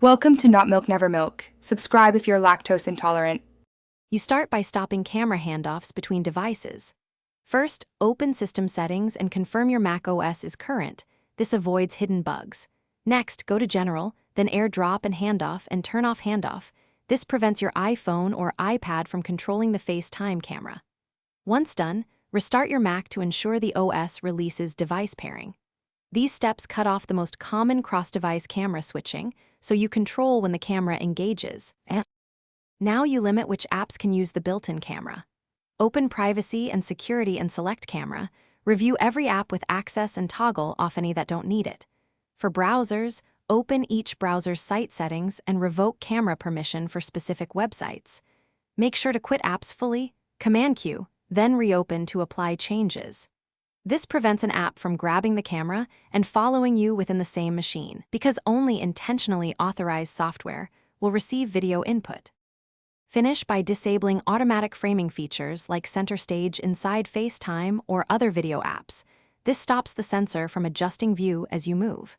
Welcome to Not Milk Never Milk. Subscribe if you're lactose intolerant. You start by stopping camera handoffs between devices. First, open System Settings and confirm your Mac OS is current. This avoids hidden bugs. Next, go to General, then AirDrop and Handoff and turn off Handoff. This prevents your iPhone or iPad from controlling the FaceTime camera. Once done, restart your Mac to ensure the OS releases device pairing. These steps cut off the most common cross-device camera switching, so you control when the camera engages. Now you limit which apps can use the built-in camera. Open Privacy and Security and select Camera. Review every app with access and toggle off any that don't need it. For browsers, open each browser's site settings and revoke camera permission for specific websites. Make sure to quit apps fully, Command Q, then reopen to apply changes. This prevents an app from grabbing the camera and following you within the same machine, because only intentionally authorized software will receive video input. Finish by disabling automatic framing features like Center Stage inside FaceTime or other video apps. This stops the sensor from adjusting view as you move.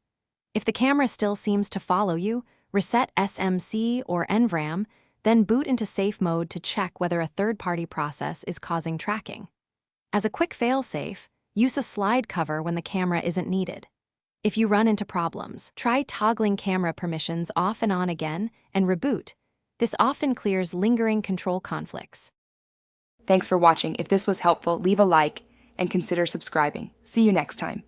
If the camera still seems to follow you, reset SMC or NVRAM, then boot into safe mode to check whether a third-party process is causing tracking. As a quick fail-safe, use a slide cover when the camera isn't needed. If you run into problems, try toggling camera permissions off and on again and reboot. This often clears lingering control conflicts. Thanks for watching. If this was helpful, leave a like and consider subscribing. See you next time.